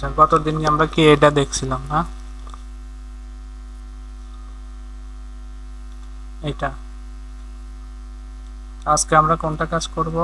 আচ্ছা, গতদিন আমরা কি এটা দেখছিলাম না? এটা আজকে আমরা কোনটা কাজ করব?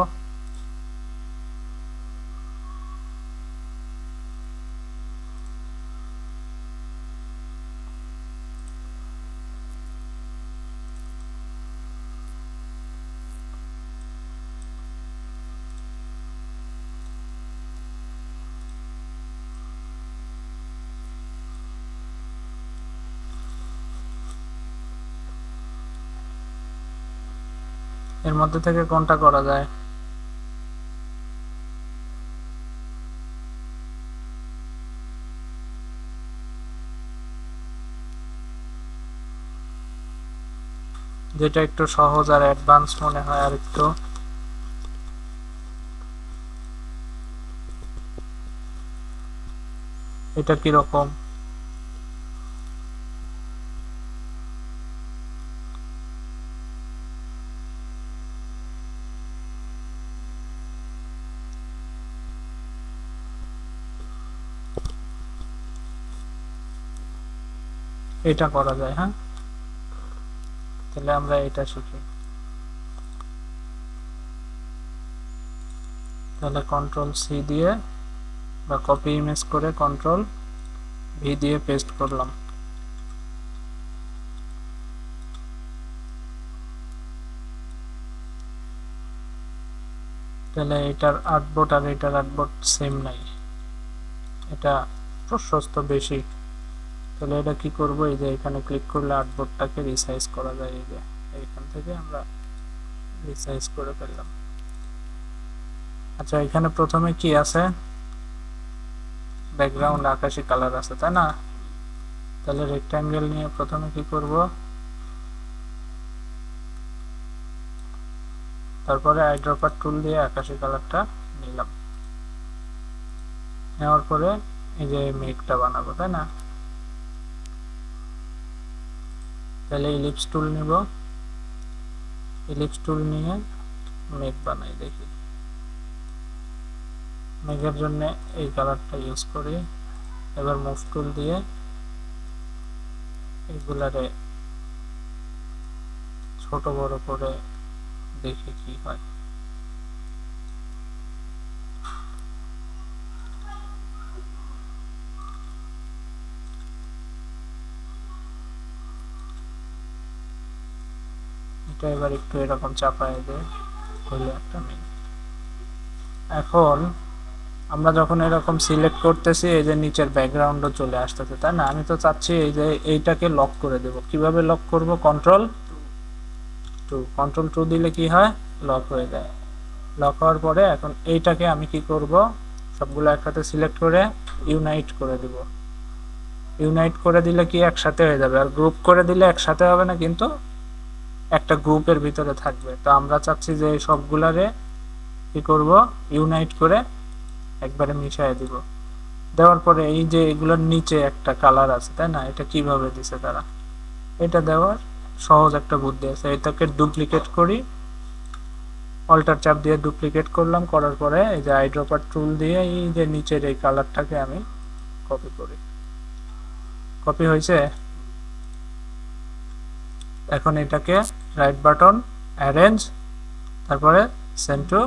এর মধ্যে থেকে কোনটা করা যায়? যেটা একটু সহজ আর অ্যাডভান্স মনে হয় আর একটু? এটা কি রকম? এটা করা যায়, হ্যাঁ। তাহলে আমরা এটা শিখি। তাহলে কন্ট্রোল সি দিয়ে বা কপি ইমেজ করে কন্ট্রোল ভি দিয়ে পেস্ট করলাম। তাহলে এটার আর্টবোর্ড আর এটার আর্টবোর্ড সেম নাই, এটা প্রশস্ত বেশি। তাহলে এটা কি করব, এই যে এখানে ক্লিক করলে আর্টবোর্ডটাকে রিসাইজ করা যায়। এই যে এইখান থেকে আমরা রিসাইজ করে ফেললাম। আচ্ছা, এখানে প্রথমে কি আছে? ব্যাকগ্রাউন্ড আকাশী কালার আছে, তাই না? তাহলে রেক্ট্যাঙ্গেল নিয়ে প্রথমে কি করব, তারপরে আইড্রপার টুল দিয়ে আকাশী কালারটা নিলাম। নেওয়ার পরে এই যে মেঘটা বানাবো, তাই না? তাহলে ইলিপস টুল নিব, ইলিপস টুল নিয়ে মেঘ বানাই দেখি। মেঘের জন্য এই কালারটা ইউজ করি। এবার মুভ টুল দিয়ে এগুলারে ছোট বড় করে দেখি কি হয়। এটা এবার একটু এরকম চাপায় দেয়, হলো একটা মেঘ। এখন আমরা যখন এরকম সিলেক্ট করতেছি, এই যে নিচের ব্যাকগ্রাউন্ডও চলে আসতেছে, তাই না? আমি তো চাচ্ছি এই যে এইটাকে লক করে দেব। কিভাবে লক করব? কন্ট্রোল টু, কন্ট্রোল টু দিলে কি হয়? লক হয়ে যায়। লক হওয়ার পরে এখন এইটাকে আমি কি করব, সবগুলো একসাথে সিলেক্ট করে ইউনাইট করে দেব। ইউনাইট করে দিলে কি একসাথে হয়ে যাবে, আর গ্রুপ করে দিলে একসাথে হবে না, কিন্তু একটা গ্রুপের ভিতরে থাকবে। তো আমরা চাচ্ছি যে সবগুলারে কি করব, ইউনাইট করে একবারে মিশিয়ে দিব। দেওয়ার পরে এই যে এগুলোর নিচে একটা কালার আছে, তাই না? এটা কিভাবে দিছে তারা? এটা দেওয়ার সহজ একটা বুদ্ধি আছে। এটাকে ডুপ্লিকেট করি, অল্টার চাপ দিয়ে ডুপ্লিকেট করলাম। করার পরে এই যে আইড্রপার টুল দিয়ে এই যে নিচের এই কালারটাকে আমি কপি করি। কপি হয়েছে। এখন এটাকে রাইট বাটন, অ্যারেঞ্জ, তারপরে সেন্ড টু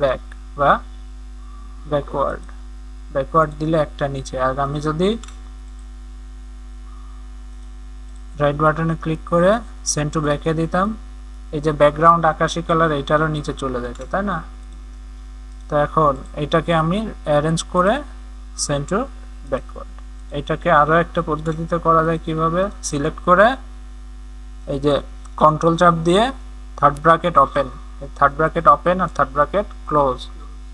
ব্যাক বা ব্যাকওয়ার্ড। ব্যাকওয়ার্ড দিলে একটা নিচে। আর আমি যদি রাইট বাটনে ক্লিক করে সেন্ড টু ব্যাকে দিতাম, এই যে ব্যাকগ্রাউন্ড আকাশী কালার, এইটারও নিচে চলে যেত, তাই না? তো এখন এটাকে আমি অ্যারেঞ্জ করে সেন্ড টু ব্যাকওয়ার্ড। এটাকে আরো একটা পদ্ধতিতে করা যায়। কিভাবে? সিলেক্ট করে এই যে কন্ট্রোল চাপ দিয়ে third bracket open, third bracket open আর থার্ড ব্র্যাকেট ক্লোজ।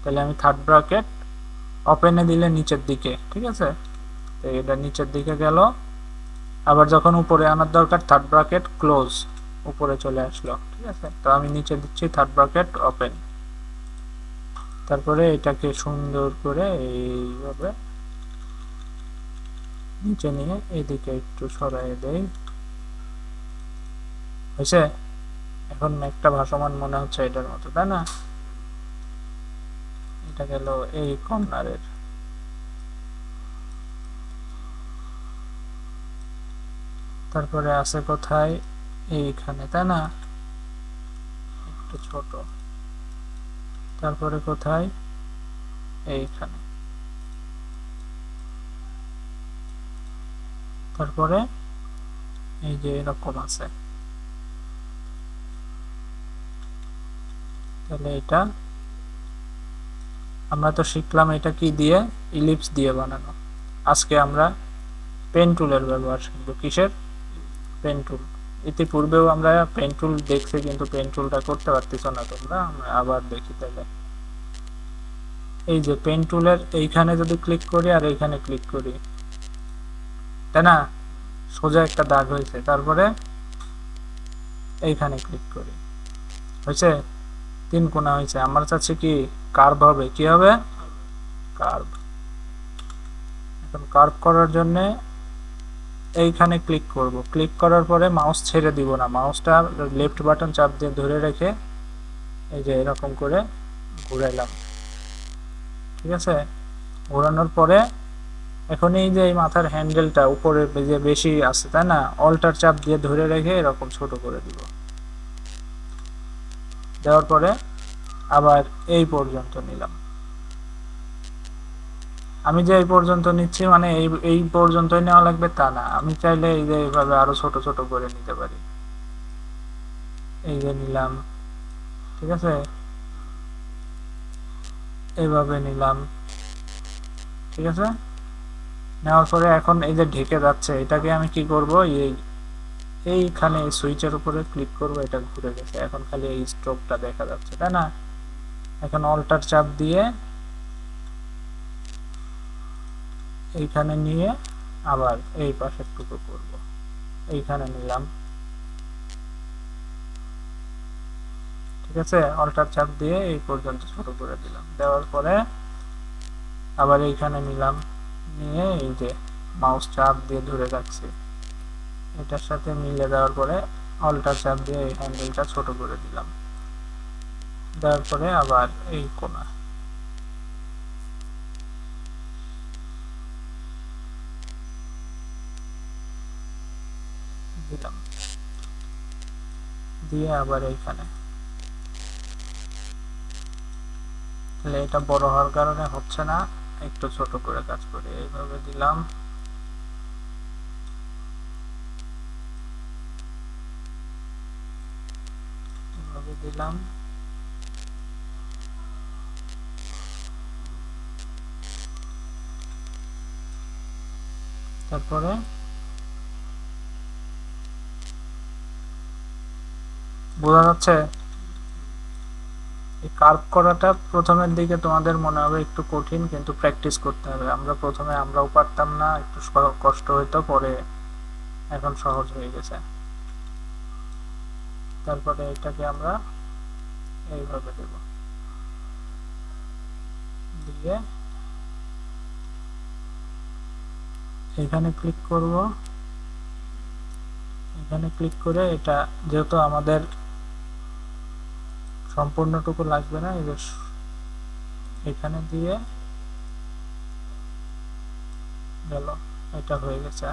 তাহলে আমি থার্ড ব্র্যাকেট ওপেনে দিলে নিচের দিকে, ঠিক আছে? তো এটা নিচের দিকে গেল। আবার যখন উপরে আনার দরকার, থার্ড ব্র্যাকেট ক্লোজ, উপরে চলে আসলো, ঠিক আছে? তো আমি নিচে দিচ্ছি থার্ড ব্র্যাকেট ওপেন। তারপরে এটাকে সুন্দর করে এইভাবে নিচে নিয়ে এদিকে একটু সরাই দেই। হয়েছে? এখন একটা ভাসমান মনে হচ্ছে এটার মতো, তাই না? এটা গেল এই কর্নারের। তারপরে আছে কোথায়, এইখানে, তাই না, একটু ছোট। তারপরে কোথায়, এইখানে। তারপরে এই যে এরকম আছে। তাহলে এটা আমরা তো শিখলাম এটা কি দিয়ে, ইলিপস দিয়ে বানানো। আজকে আমরা পেন টুলের ব্যবহার শিখব। কিসের? Pen tool. ইতিপূর্বেও আমরা পেন টুল দেখছি, কিন্তু পেন টুলটা করতে পারতেছ না তোমরা, আমরা আবার দেখি তাহলে। এই যে পেন টুলের এইখানে যদি ক্লিক করি আর এইখানে ক্লিক করি, তাই না, সোজা একটা দাগ হয়েছে। তারপরে এইখানে ক্লিক করি, হয়েছে, তিন কোণা হয়েছে। আমরা চাচ্ছি কি কার্ভ হবে, কি হবে, কার্ভ। এখন কার্ভ করার জন্য এইখানে ক্লিক করব। ক্লিক করার পরে মাউস ছেড়ে দিব না, মাউসটা লেফট বাটন চাপ দিয়ে ধরে রেখে এই যে এরকম করে ঘুরাইলাম, ঠিক আছে। ঘোরানোর পরে এখন এই যে এই মাথার হ্যান্ডেলটা উপরে যে বেশি আছে, তাই না, অল্টার চাপ দিয়ে ধরে রেখে এরকম ছোট করে দিব। দেওয়ার পরে আবার এই পর্যন্ত নিলাম। আমি যে এই পর্যন্ত নিচ্ছি মানে এই পর্যন্তই নেওয়া লাগবে তা না, আমি চাইলে এই যে এইভাবে আরো ছোট ছোট করে নিতে পারি। এই যে নিলাম, ঠিক আছে, এইভাবে নিলাম, ঠিক আছে। নেওয়ার পরে এখন এই যে ঢেকে যাচ্ছে, এটাকে আমি কি করব, এইখানে সুইচের উপরে ক্লিক করব, এটা ঘুরে গেছে, এখন খালি এই স্ট্রোকটা দেখা যাচ্ছে, তাই না। এখন অল্টার চাপ দিয়ে এইখানে নিয়ে আবার এই পাশের টুকু করব, এইখানে নিলাম, ঠিক আছে। অল্টার চাপ দিয়ে এই পর্যন্ত ছোট করে দিলাম। দেওয়ার পরে আবার এইখানে নিলাম, নিয়ে এই যে মাউস চাপ দিয়ে ধরে রাখছি, এটার সাথে মিলে দেওয়ার পরে অল্টার চাপ দিয়ে এই হ্যান্ডেলটা ছোট করে দিলাম। দেওয়ার পরে আবার এই কোণা দিলাম, দিয়ে আবার এইখানে। তাহলে এটা বড় হওয়ার কারণে হচ্ছে না, একটু ছোট করে কাজ করি, এইভাবে দিলাম, এইভাবে দিলাম। তারপরে বোঝা যাচ্ছে, এই কার্ভ করাটা প্রথমের দিকে তোমাদের মনে হবে একটু কঠিন, কিন্তু প্র্যাকটিস করতে হবে। প্রথমে আমরাও পারতাম না, একটু কষ্ট হইতো, পরে এখন সহজ হয়ে গেছে। তারপরে এটাকে আমরা এইভাবে দেব, দিয়ে এখানে ক্লিক করব। এখানে ক্লিক করে এটা যেহেতু আমাদের সম্পূর্ণটুকু লাগবে না, এই যে এখানে দিয়ে গেল, এটা হয়ে গেছে।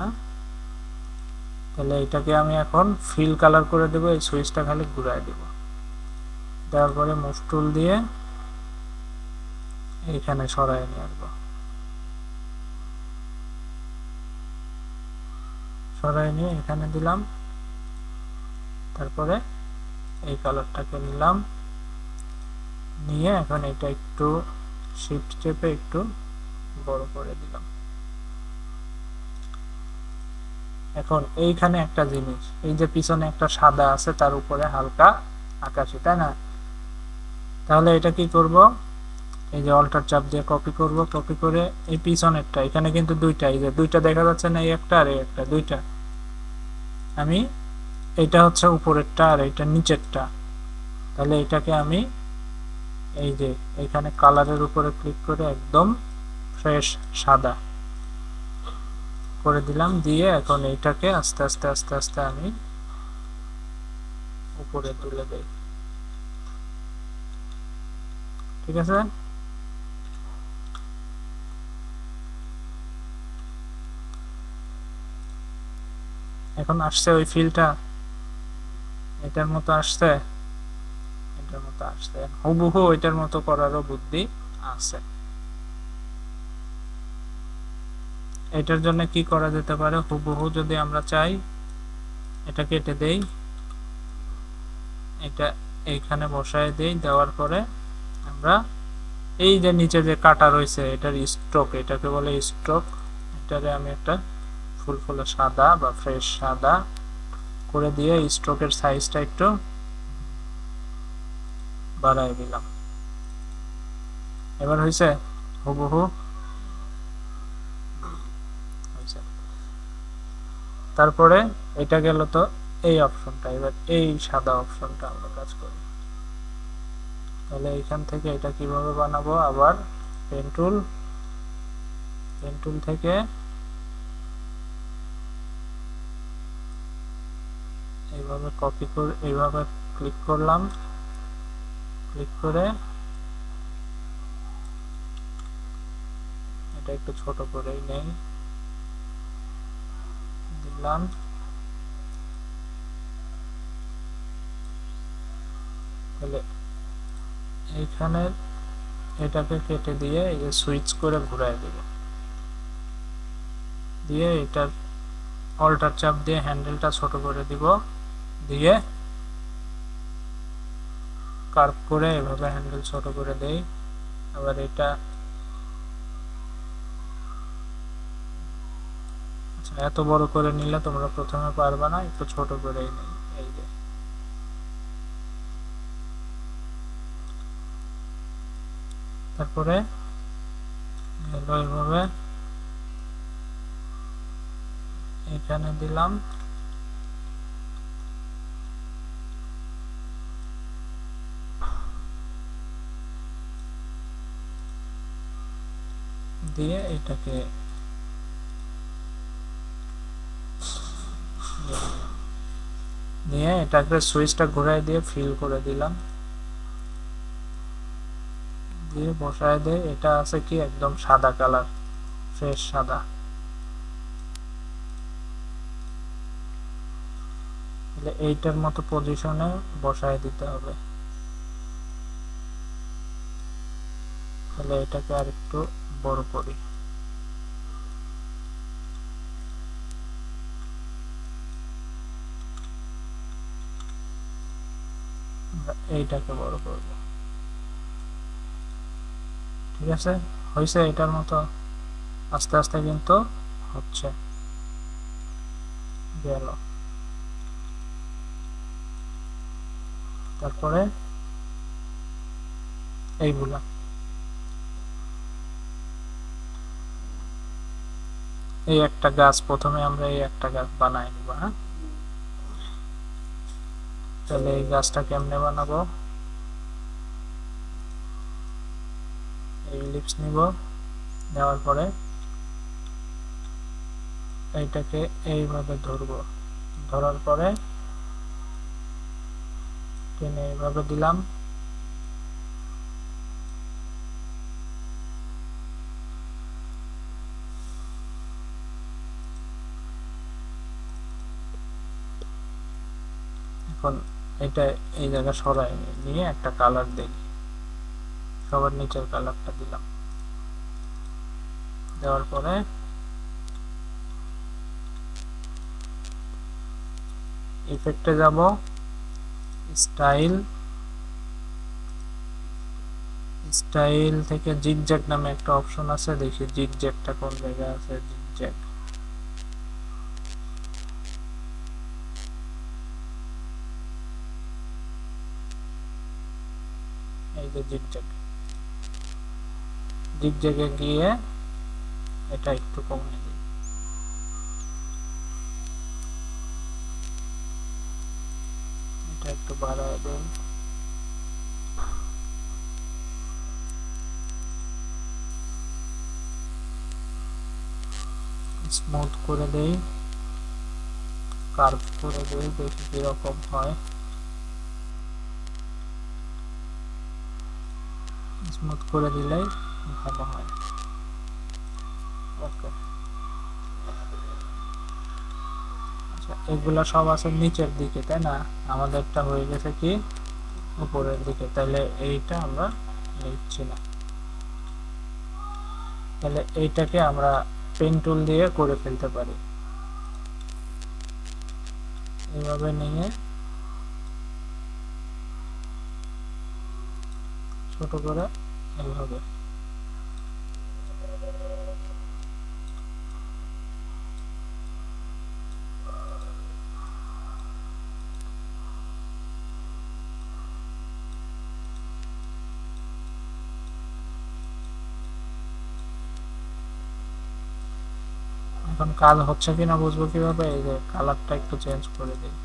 তাহলে এটাকে আমি এখন ফিল কালার করে দেব, এই সুইচটা খালি ঘুরাই দেব। দেওয়ার পরে মুভ টুল দিয়ে এইখানে সরাই নিয়ে আসবো, সরাই নিয়ে এখানে দিলাম। তারপরে এই কালারটাকে নিলাম, নিয়ে এখন এটা একটু শিফট চেপে একটু বড় করে দিলাম। এখন এইখানে একটা জিনিস, এই যে পিছনে একটা সাদা আছে, তার উপরে হালকা আকাশি, তাই না। তাহলে এটা কি করব, এই যে অল্টার চাপ দিয়ে কপি করব, কপি করে এই পিছনেরটা, এখানে কিন্তু দুইটা, এই যে দুইটা দেখা যাচ্ছে না, এই একটা আর এই একটা, দুইটা। আমি এটা হচ্ছে উপরেরটা আর এটা নিচেরটা, তাহলে এটাকে আমি এই যে এখানে কালারের উপরে ক্লিক করে একদম ফ্রেশ সাদা করে দিলাম। দিয়ে এখন এইটাকে আস্তে আস্তে আস্তে আস্তে আমি উপরে তুলে দেই, ঠিক আছে। এখন আসছে ওই ফিলটা এটার মতো আসছে, এটার মতো আসছে, হুবহু ওইটার মতো করারও বুদ্ধি আছে। এটার জন্য কি করা যেতে পারে, হুবহু যদি আমরা চাই এটা কেটে দেই, এটা এইখানে বসায় দেই, দেওয়ার পরে আমরা এই যে নিচে যে কাটা রয়েছে এটার স্ট্রোক, এটাকে বলে স্ট্রোক, এটারে আমি একটা ফুল সাদা বা ফ্রেশ সাদা করে দিয়ে স্ট্রোকের সাইজটা একটু বাড়ায় দিলাম। এবার হয়েছে হুবহু হয়েছে। তারপরে এটা গেল তো এই অপশনটা, এবার এই সাদা অপশনটা আমরা কাজ করি। তাহলে এইখান থেকে এটা কিভাবে বানাবো, আবার পেন টুল থেকে এইভাবে কপি করে এইভাবে ক্লিক করলাম, ক্লিক করে এটা একটু ছোট করেই নেই, দিলাম। তাহলে এইখানে এটাকে কেটে দিয়ে এই যে সুইচ করে ঘুরাই দেব, দিয়ে এটার অল্টার চাপ দিয়ে হ্যান্ডেলটা ছোট করে দিব, দিয়ে কার্ভ করে এভাবে হ্যান্ডেল ছোট করে দেই। আবার এটা আচ্ছা, এত বড় করে নিলে তোমরা প্রথমে পারবে না, একটু ছোট করেই নেই। এই যে তারপরে এইভাবে এখানে দিলাম, দিয়ে এটাকে নিয়ে এটাকে সুইচটা ঘুরাই দিয়ে ফিল করে দিলাম, দিয়ে বসায় দেয়। এটা আছে কি একদম সাদা কালার, ফ্রেশ সাদা। তাহলে এইটার মতো পজিশনে বসায় দিতে হবে। তাহলে এটাকে আর একটু বড় করি, এইটাকে বড় করব। ঠিক আছে, হয়েছে এটার মতো, আস্তে আস্তে কিন্তু হচ্ছে গেল। তারপরে এইগুলা এই একটা গাছ, প্রথমে আমরা এই একটা গাছ বানাই নিব। হ্যাঁ, তাহলে এই গাছটা কেমনে বানাবো, এই লিপস নিব, নেওয়ার পরে এইটাকে এইভাবে ধরবো, ধরার পরে টেনে এইভাবে দিলাম, এখন এটা এই জায়গা সরাই নিয়ে একটা কালার দেই, সবার নিচের কালারটা দিলাম, দেওয়ার পরে ইফেক্টে যাব, স্টাইল, স্টাইল থেকে জিগজ্যাগ নামে একটা অপশন আছে, দেখি জিগজ্যাগটা কোন জায়গায় আছে। জিগজ্যাগ, এই যে জিগজ্যাগ, জিগজ্যাগে গিয়ে এটা একটু কমিয়ে দিই, এটা একটু বাড়ায় দেই, স্মুথ করে দেই, কার্ভ করে দেই, দেখি কিরকম হয়। স্মুথ করে দিলেই ভালো হয়। ওকে, এগুলা সব আছে নিচের দিকে, তাই না? আমাদেরটা হয়ে গেছে কি উপরের দিকে, তাহলে এইটা আমরা নিচ্ছি না। তাহলে এইটাকে আমরা পেন টুল দিয়ে করে ফেলতে পারি। এইভাবে নিয়ে ছোট করে এইভাবে এখন কাজ হচ্ছে কিনা বুঝবো কিভাবে? এই যে কালারটা একটু চেঞ্জ করে দিই।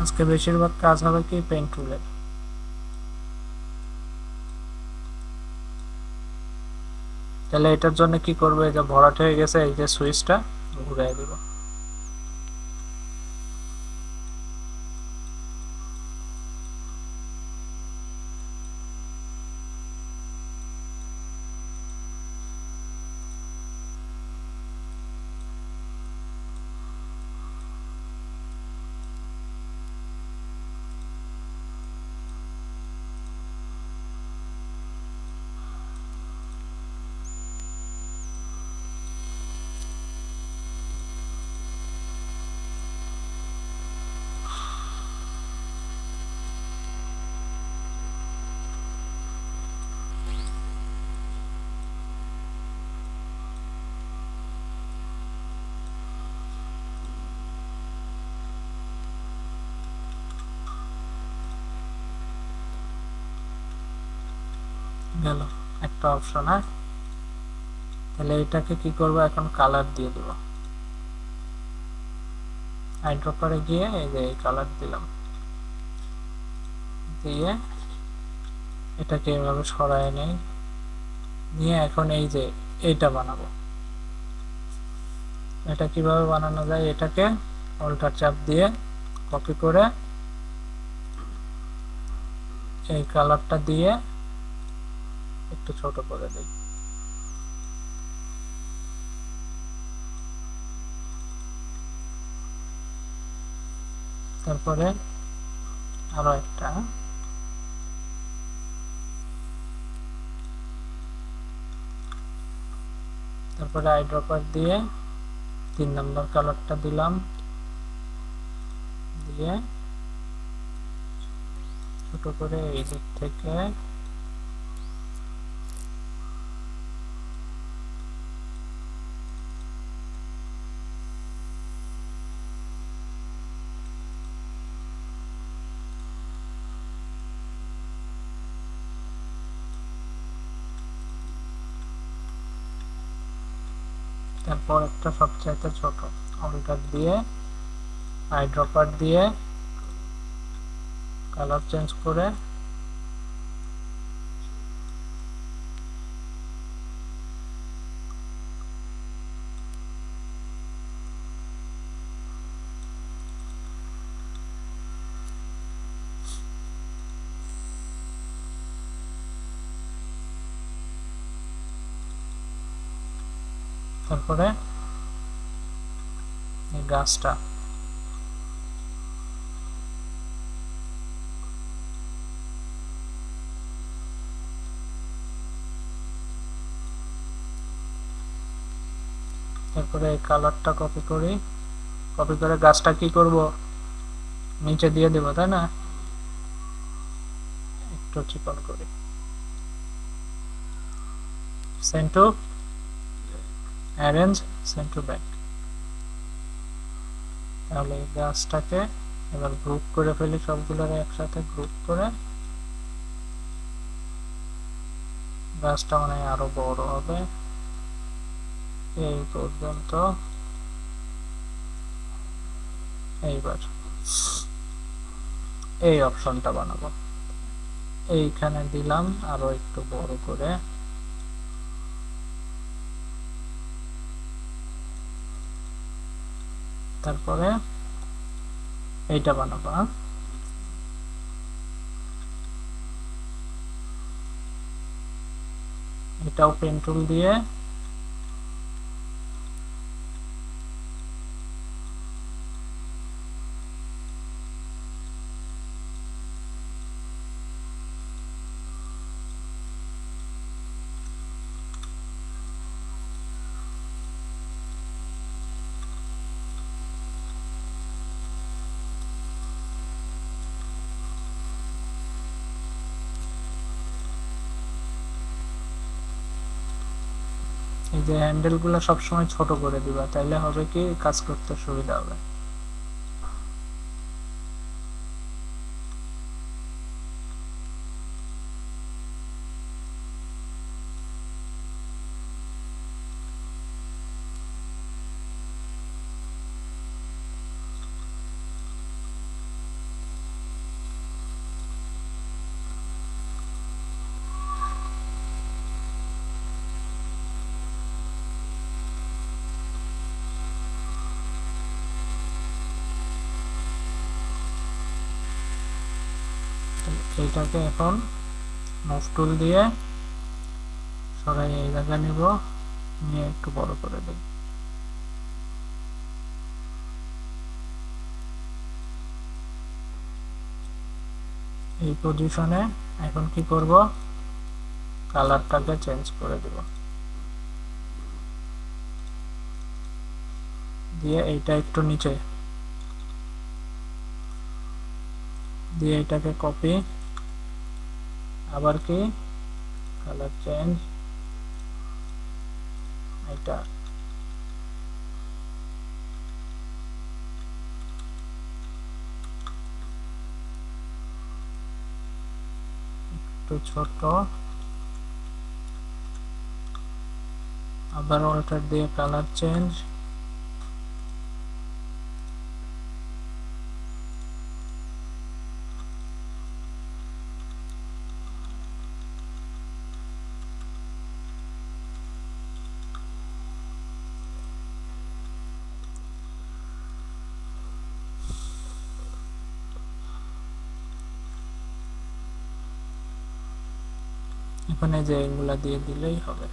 আজকে বেশিরভাগ কাজ হবে কি পেন টুলের। তাহলে এটার জন্য কি করবো? এই যে ভরাট হয়ে গেছে, এই যে সুইচটা ঘুরাই দিব। গেল একটা অপশন। হ্যাঁ, তাহলে এটাকে কি করবো এখন? কালার দিয়ে দেব। আইড্রপারে গিয়ে এই যে কালার দিলাম, দিয়ে এটাকে এভাবে সরায় নেই, নিয়ে এখন এই যে এইটা বানাবো। এটা কিভাবে বানানো যায়? এটাকে অল্টার চাপ দিয়ে কপি করে এই কালারটা দিয়ে একটু ছোট করে দিই। তারপরে আরো একটা, তারপরে আইড্রপার দিয়ে 3 নম্বর কালারটা দিলাম, দিয়ে ছোট করে এই দিক থেকে তারপর একটা সবচাইতে ছোট অল্টার দিয়ে আইড্রপার দিয়ে কালার চেঞ্জ করে তারপরে এই গাছটা তারপরে এই কালারটা কপি করি, কপি করে গাছটা কি করব? নিচে দিয়ে দেব, তাই না? একটু চিকন করি। Send to arrange send to back. তাহলে এই গাছটাকে এবার গ্রুপ করে ফেলি, সবগুলোর একসাথে গ্রুপ করে। গাছটা মানে আরো বড় হবে এই পর্যন্ত। এইবার এই অপশনটা বানাবো, এইখানে দিলাম আরো একটু বড় করে। তারপরে এইটা বানাবো, এটাও পেন টুল দিয়ে এই যে হ্যান্ডেল গুলো সবসময় ছোট করে দিবা, তাইলে হবে কি কাজ করতে সুবিধা হবে। এইটাকে এখন মুভ টুল দিয়ে সরাই এই জায়গা নিব, নিয়ে একটু বড় করে দেব। এই পজিশনে এখন কি করব, কালারটাকে চেঞ্জ করে দেব, দিয়ে এইটা একটু নিচে দিয়ে এটাকে কপি, আবার কি কালার চেঞ্জ, এটা একটু ছোট, আবার অল্টার দিয়ে কালার চেঞ্জ, এখানে যে এগুলা দিয়ে দিলেই হবে।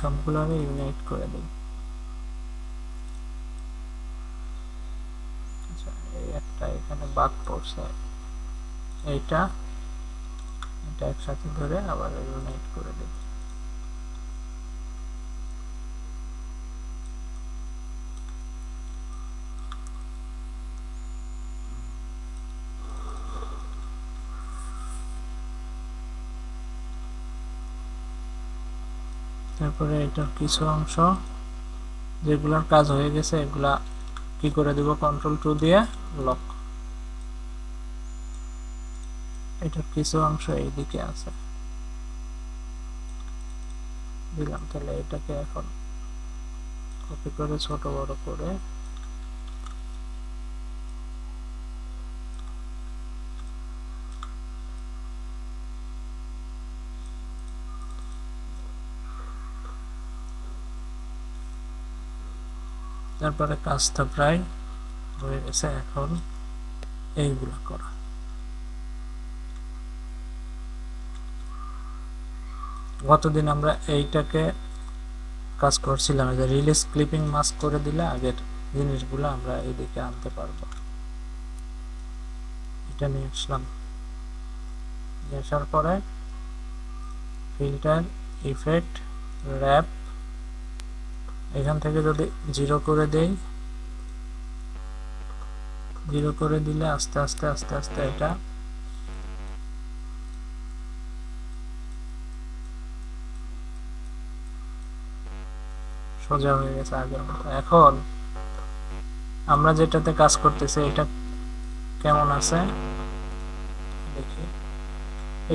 সবগুলোকে ইউনাইট করে দিই। আচ্ছা, এই একটা এখানে বাদ পড়ছে, এইটা এটা একসাথে ধরে আবার ইউনাইট করে দিই। তারপরে এটার কিছু অংশ যেগুলোর কাজ হয়ে গেছে এগুলা কি করে দিব, কন্ট্রোল 2 দিয়ে লক। এটার কিছু অংশ এইদিকে আছে, দিলাম। তাহলে এটাকে এখন কপি করে ছোট বড় করে তারপরে কাজটা প্রায় হয়ে গেছে। এখন এইগুলা করা, গতদিন আমরা এইটাকে কাজ করছিলাম, যে রিলিজ ক্লিপিং মাস্ক করে দিলে আগের জিনিসগুলো আমরা এইদিকে আনতে পারবো। এটা নিয়ে আসলাম, নিয়ে আসার পরে ফিল্টার, ইফেক্ট, র্যাপ, এখান থেকে যদি 0 করে দেই, 0 করে দিলে আস্তে আস্তে আস্তে আস্তে এটা সোজা হয়ে গেছে আগের মতো। এখন আমরা যেটাতে কাজ করতেছি এটা কেমন আছে দেখি।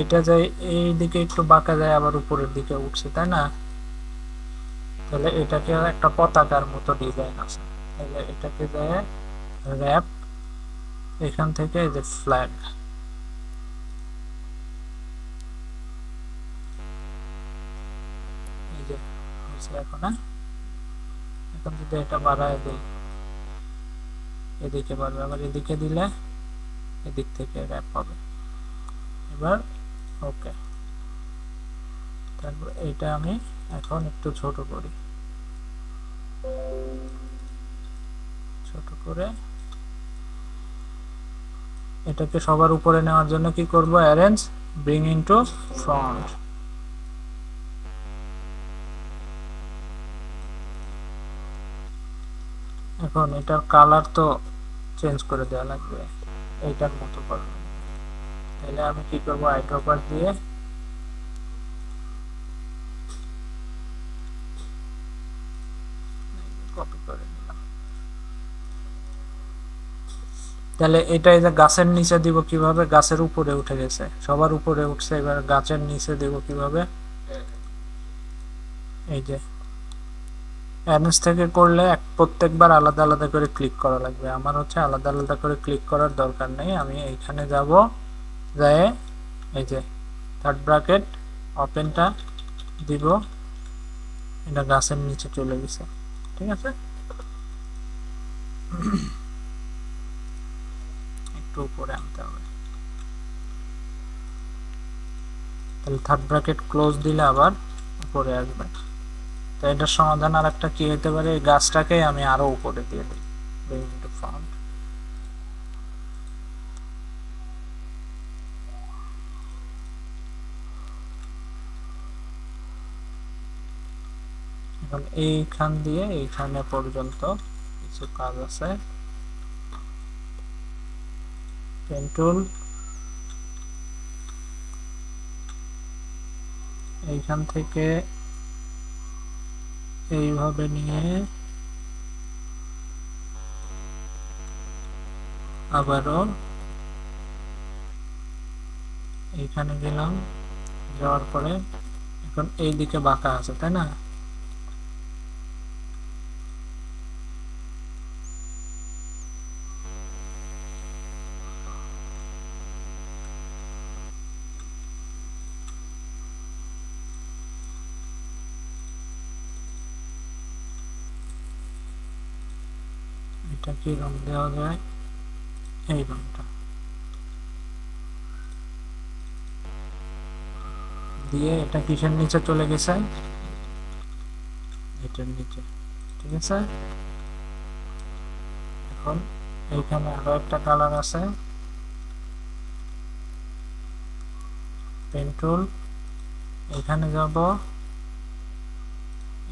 এটা যায় এই দিকে একটু বাঁকা যায়, আবার উপরের দিকে উঠছে, তাই না? তাহলে এটাকে একটা পতাকার মতো ডিজাইন আছে। তাহলে এটাকে যায় র্যাপ, এখান থেকে এই যে ফ্ল্যাগ, এই যে এখন এখন যদি এটা বাড়ায় দিই, এদিকে বাড়বে, আবার এদিকে দিলে এদিক থেকে র্যাপ হবে। এবার ওকে, তারপর এইটা আমি এখন একটু ছোট করি, ছোট করে এটাকে সবার উপরে নেওয়ার জন্য কি করব, অ্যারেঞ্জ, ব্রিং ইনটু ফ্রন্ট। এখন এটার কালার তো চেঞ্জ করে দেওয়া লাগবে, এইটার মতো করব। তাহলে আমি কি করব, আইড্রপার দিয়ে কপি করে নিলাম। তাহলে এটা এই যে গাছের নিচে দিব কিভাবে, গাছের উপরে উঠে গেছে, সবার উপরে উঠছে, এবার গাছের নিচে দেব কিভাবে, এই যে অ্যারেঞ্জ থেকে করলে প্রত্যেকবার আলাদা আলাদা করে ক্লিক করা লাগবে। আমার হচ্ছে আলাদা আলাদা করে ক্লিক করার দরকার নেই, আমি এইখানে যাব, যায় এই যে থার্ড ব্র্যাকেট ওপেনটা দিব, এটা গাছের নিচে চলে গেছে, ঠিক আছে? একটু উপরে আনতে হবে, তাহলে থার্ড ব্র্যাকেট ক্লোজ দিলে আবার উপরে আসবে। তো এটার সমাধান আর একটা কি হতে পারে, এই গাছটাকে আমি আরো উপরে দিয়ে দিই, ফন্ট। এখন এইখান দিয়ে এইখানে পর্যন্ত কিছু কাজ আছে, পেন টুল, এইখান থেকে এইভাবে নিয়ে আবারও এইখানে গেলাম, যাওয়ার পরে এখন এই দিকে বাঁকা আছে, তাই না? এটা কি রং দেওয়া যায়, এই রংটা দিয়ে, এটা কিসের নিচে চলে গেছে, এটার নিচে, ঠিক আছে? এখন এইখানে আরো একটা কালার আছে, পেন টুল, এখানে যাব,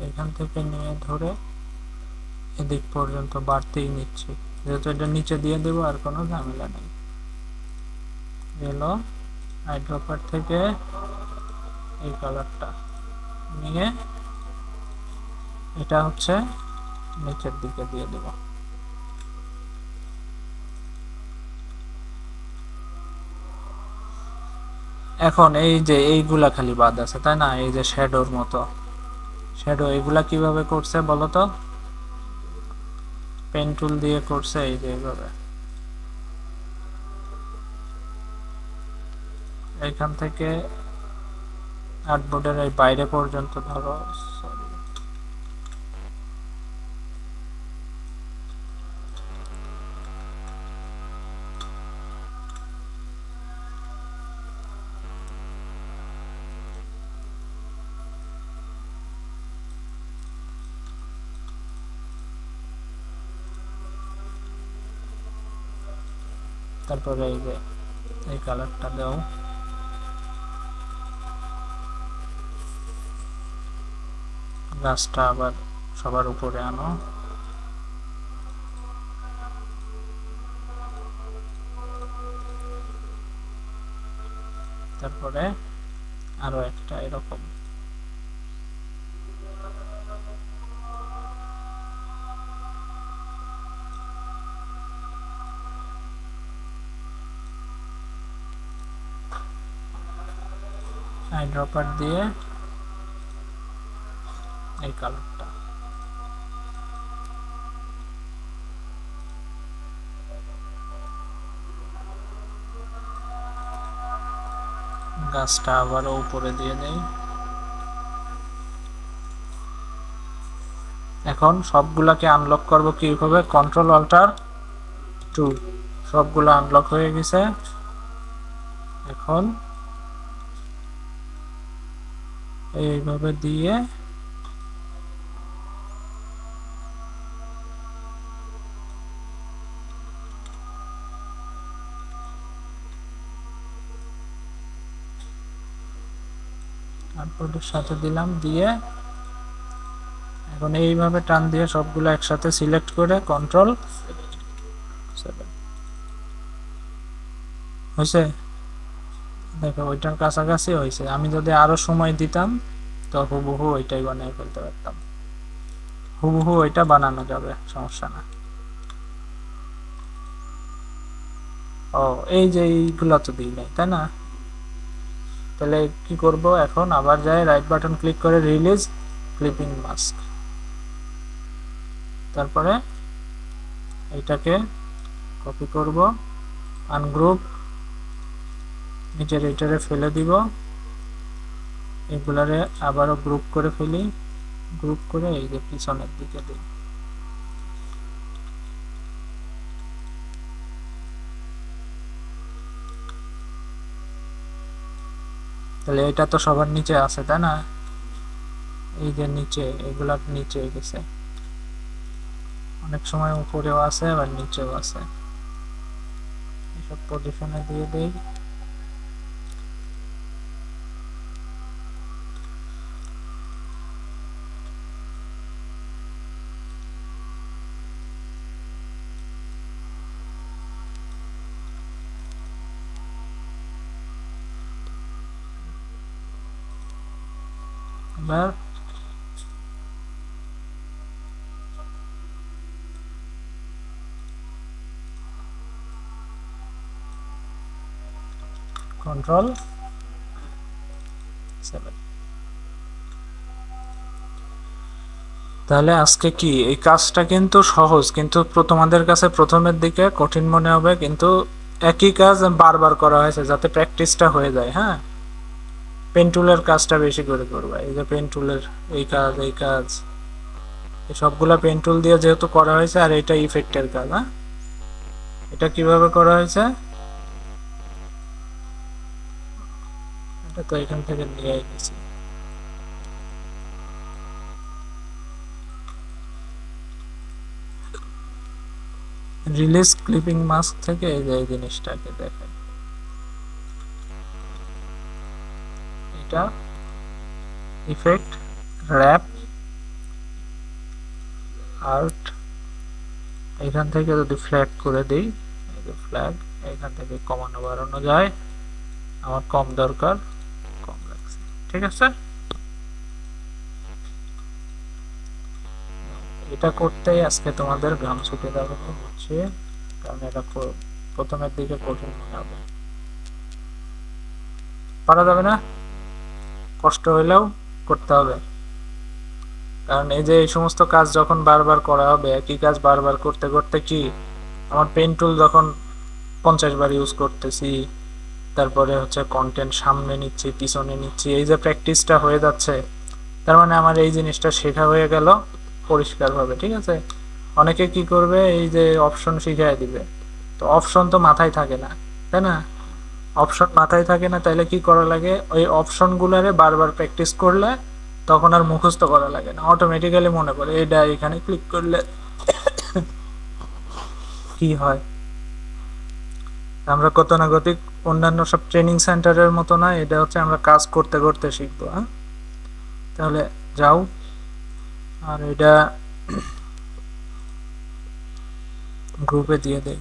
এখান থেকে নিয়ে ধরে এদিক পর্যন্ত বাড়তেই নিচ্ছি, যেহেতু এটা নিচে দিয়ে দেবো আর কোনো ঝামেলা নেই। গেল আইড্রপার থেকে এই কালারটা নিয়ে এটা হচ্ছে নিচের দিকে দিয়ে দেব। এখন এই যে এইগুলা খালি বাদ আছে, তাই না? এই যে শ্যাডোর মতো, শ্যাডো এগুলা কিভাবে করছে বলো তো, পেন টুল দিয়ে করছে, এই যে এইভাবে, এইখান থেকে আর্টবোর্ডের এই বাইরে পর্যন্ত ধরো, সরি, তারপরে এই যে এই কালারটা দাও, গাছটা আবার সবার উপরে আনো, তারপরে আরো একটা এরকম আইড্রপার দিয়ে এই কালারটা, গাছটা আবার উপরে দিয়ে দেই। এখন সবগুলাকে আনলক করব কিভাবে, কন্ট্রোল অল্টার 2, সবগুলো আনলক হয়ে গেছে। এখন এইভাবে দিয়ে আউটপুটের সাথে দিলাম, দিয়ে এখন এইভাবে টান দিয়ে সবগুলো একসাথে সিলেক্ট করে কন্ট্রোল 7 হয়েছে। দেখো ওইটার কাছাকাছি হয়েছে, আমি যদি আরো সময় দিতাম তো হুবহু ওইটাই বানিয়ে ফেলতে পারতাম, হুবহু ওইটা বানানো যাবে, সমস্যা না। ও এই যে এইগুলো তো দিই নাই, তাই না? তাহলে কি করব, এখন আবার যাই রাইট বাটন ক্লিক করে রিলিজ ক্লিপিং মাস্ক, তারপরে এইটাকে কপি করব, আনগ্রুপ, নিচের এইটারে ফেলে দিব, এগুলারে আবারও গ্রুপ করে ফেলি, গ্রুপ করে এই যে পিছনের দিকে দিই। তাহলে এটা তো সবার নিচে আছে, তাই না? এই যে নিচে, এগুলার নিচে গেছে, অনেক সময় উপরেও আছে আবার নিচেও আছে, এসব পজিশনে দিয়ে দেই। এবার কন্ট্রোল 7। তাহলে আজকে কি এই কাজটা কিন্তু সহজ, কিন্তু তোমাদের কাছে প্রথমের দিকে কঠিন মনে হবে, কিন্তু একই কাজ বারবার করা হয়েছে যাতে প্র্যাকটিসটা হয়ে যায়। হ্যাঁ, পেন টুলের কাজটা বেশি করে করবা, এই যে পেন টুলের এই কাজ, এই কাজ, এই সবগুলা পেন টুল দিয়ে যেহেতু করা হয়েছে, আর এটা ইফেক্টের কাজ। হ্যাঁ, এটা কিভাবে করা হয়েছে, এটা তো এখান থেকে নিয়ে গেছি। রিলিজ ক্লিপিং মাস্ক থেকে এই যে এই জিনিসটাকে দেখেন, এটা ইফেক্ট, র্যাপ, আর্ট, এখান থেকে যদি ফ্ল্যাগ করে দিই, এই যে ফ্ল্যাগ, এখান থেকে কমানো বাড়ানো যায়, আমার কম দরকার, কম লাগছে, ঠিক আছে। এটা করতেই আজকে তোমাদের ঘাম ছুটে যাবে হচ্ছে, কারণ এটা প্রথমের দিকে কঠিন মনে হবে, পারা যাবে না, কষ্ট হইলেও করতে হবে, কারণ এই যে এই সমস্ত কাজ যখন বারবার করা হবে, একই কাজ বারবার করতে করতে কি আমার পেন টুল যখন 50 বার ইউজ করতেছি, তারপরে হচ্ছে কন্টেন্ট সামনে নিচ্ছি পিছনে নিচ্ছি, এই যে প্র্যাকটিসটা হয়ে যাচ্ছে, তার মানে আমার এই জিনিসটা শেখা হয়ে গেল পরিষ্কারভাবে, ঠিক আছে। অনেকে কি করবে, এই যে অপশন শিখাই দিবে, তো অপশন তো মাথায় থাকে না, তাই না? অপশন মাথায় থাকে না, তাইলে কি করা লাগে, ওই অপশনগুলোরে বারবার প্র্যাকটিস করলে তখন আর মুখস্থ করা লাগে না, অটোমেটিক্যালি মনে পড়ে এটা এখানে ক্লিক করলে কি হয়। আমরা গতানুগতিক অন্যান্য সব ট্রেনিং সেন্টারের মতো না, এটা হচ্ছে আমরা কাজ করতে করতে শিখবো। হ্যাঁ, তাহলে যাও, আর এটা গ্রুপে দিয়ে দেই।